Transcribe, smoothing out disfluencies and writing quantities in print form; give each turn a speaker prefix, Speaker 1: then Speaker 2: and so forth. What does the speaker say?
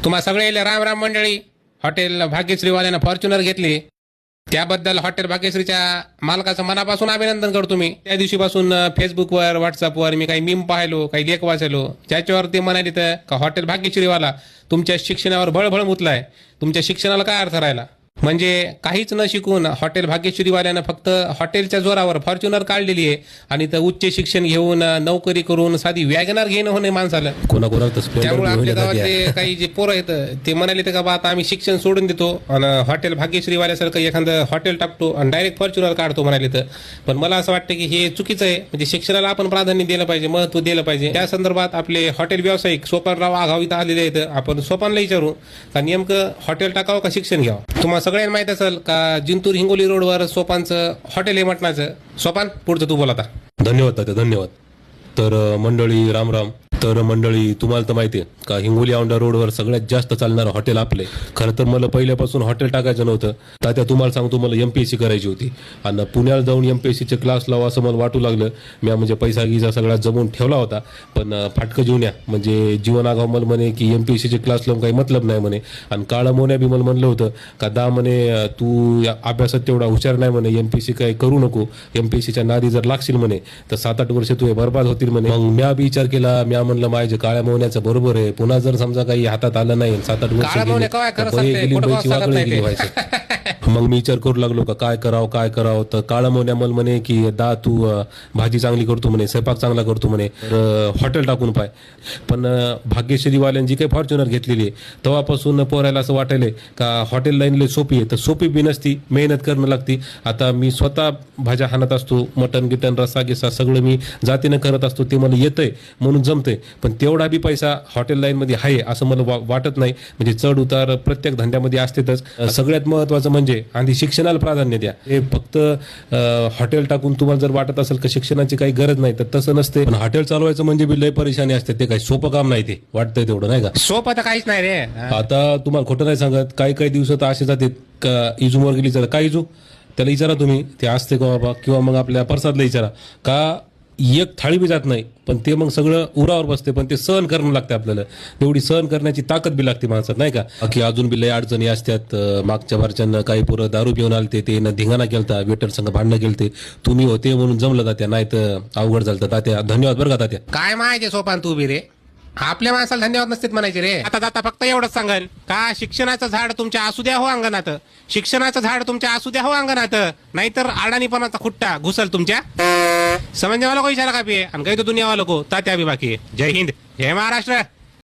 Speaker 1: तुम्हा सगळे राम राम मंडळी. हॉटेल भाग्यश्रीवाल्यानं फॉर्च्युनर घेतली, त्याबद्दल हॉटेल भाग्यश्रीच्या मालकाचं मनापासून अभिनंदन करतो मी. त्या दिवशीपासून फेसबुकवर व्हॉट्सअपवर मी काही मीम पाहिलो, काही लेख वाचलो, ज्याच्यावर ते म्हणाले तर का हॉटेल भाग्यश्रीवाला तुमच्या शिक्षणावर भळभळ मुतलाय, तुमच्या शिक्षणाला काय अर्थ राहिला. म्हणजे काहीच न शिकून हॉटेल भाग्यश्रीवाल्यानं फक्त हॉटेलच्या जोरावर फॉर्च्युनर काढलेली आहे आणि तर उच्च शिक्षण घेऊन नोकरी करून साधी वॅगनर घेणं होणे माणसाला. त्यामुळे आपल्या गावातले काही जे पोरं आहेत ते म्हणाले का बा आता आम्ही शिक्षण सोडून देतो आणि हॉटेल भाग्यश्रीवाल्यासारखं एखादं हॉटेल टाकतो आणि डायरेक्ट फॉर्च्युनर काढतो म्हणाले तर. पण मला असं वाटतं की हे चुकीचं आहे. म्हणजे शिक्षणाला आपण प्राधान्य दिलं पाहिजे, महत्व दिलं पाहिजे. त्या संदर्भात आपले हॉटेल व्यावसायिक सोपानराव आघाव इथं आलेले आहेत. आपण सोपानला विचारू का नेमकं हॉटेल टाकावं का शिक्षण घ्यावं. तुम्हाला सगळ्यांना माहित असेल का जिंतूर हिंगोली रोडवर सोपानचं हॉटेल आहे मटणाचं. सोपान पुढचं तू बोल आता.
Speaker 2: धन्यवाद तात्या, धन्यवाद. तर मंडळी राम राम. तर मंडळी तुम्हाला तर माहिती आहे का हिंगोली औंढा रोडवर सगळ्यात जास्त चालणारं हॉटेल आपले. खरं तर मला पहिल्यापासून हॉटेल टाकायचं नव्हतं तात्या. तुम्हाला सांगतो मला MPSC करायची होती आणि पुण्याला जाऊन MPSCचे क्लास लावा असं मला वाटू लागलं. मी म्हणजे पैसा गिजा सगळा जमून ठेवला होता, पण फाटकं जीवन्या म्हणजे जीवन आगाव मला म्हणे की MPSCचे क्लास लावून काही मतलब नाही म्हणे. आणि काळा मोन्या बी मला म्हणलं होतं का दा म्हणे तू अभ्यासात तेवढा हुशार नाही म्हणे, MPSC काही करू नको, MPSCच्या नादी जर लागशील म्हणे तर 7-8 वर्ष तू बरबाद होतील म्हणे. मग म्या बी विचार केला, म्या म्हणलं माझ्या काळ्या मोहण्याचं बरोबर आहे. पुन्हा जर समजा काही हातात आलं नाही 7-8 वर्ष मग मी विचार करू लागलो का काय करावं. तर काळा मोन्या मला म्हणे की दा तू भाजी चांगली करतो म्हणे, स्वयंपाक चांगला करतो म्हणे, हॉटेल टाकून पाय. पण भाग्यश्रीवाल्यांची काही फॉर्च्युनर घेतलेली आहे तेव्हापासून पोरायला असं वाटायलंय का हॉटेल लाईनला सोपी आहे. तर सोपी बी नसती, मेहनत करणं लागती. आता मी स्वतः भाज्या हाणत असतो, मटन गिटन रस्सा गिसा सगळं मी जातीनं करत असतो, ते मला येतंय म्हणून जमतंय. पण तेवढा बी पैसा हॉटेल लाईनमध्ये आहे असं मला वाटत नाही. म्हणजे चढ उतार प्रत्येक धंद्यामध्ये असतेच. सगळ्यात महत्वाचं म्हणजे आधी शिक्षणाला प्राधान्य द्या. हे फक्त हॉटेल टाकून तुम्हाला जर वाटत असेल की शिक्षणाची काही गरज नाही तर तसं नसते. पण हॉटेल चालवायचं म्हणजे बी लय परेशानी असते. ते काही सोपं काम नाही, ते वाटतंय तेवढं नाही का.
Speaker 1: सोपं तर काहीच नाही रे.
Speaker 2: आता तुम्हाला खोटं नाही सांगत, काही दिवसात असे जातात का इजूमवर गेली चला काय इजू त्याला विचारा तुम्ही, ते असते का बाबा, किंवा मग आपल्या प्रसादला विचारा का एक थाळी बी जात नाही. पण ते मग सगळं उरावर बसते. पण ते सहन करणं लागते आपल्याला, तेवढी सहन करण्याची ताकद बी लागते माणसात नाही का. की अजून बी लय अडचणी असतात. मागच्या वर्षांना काही पोरं दारू पिऊन आलते, ते धिंगाणा केलता, वेटर संघ भांडणं केलते, तुम्ही होते म्हणून जमलं तात्या, नाही तर अवघड झालं तात्या. धन्यवाद बरं का तात्या.
Speaker 1: काय माहिती सोपान तू बी रे. आपल्या माणसाला धन्यवाद नसतेत म्हणायचे रे. आता जाता फक्त एवढंच सांगेल का शिक्षणाचं झाड तुमच्या असू द्या हो अंगणात, शिक्षणाचं झाड तुमच्या असू द्या हो अंगणात, नाहीतर अडाणीपणाचा खुट्टा घुसल तुमच्या. समजवाला को इशारा कापी आणि काही तो दुनियावाला को तात्या बी बाकी. जय हिंद, जय महाराष्ट्र.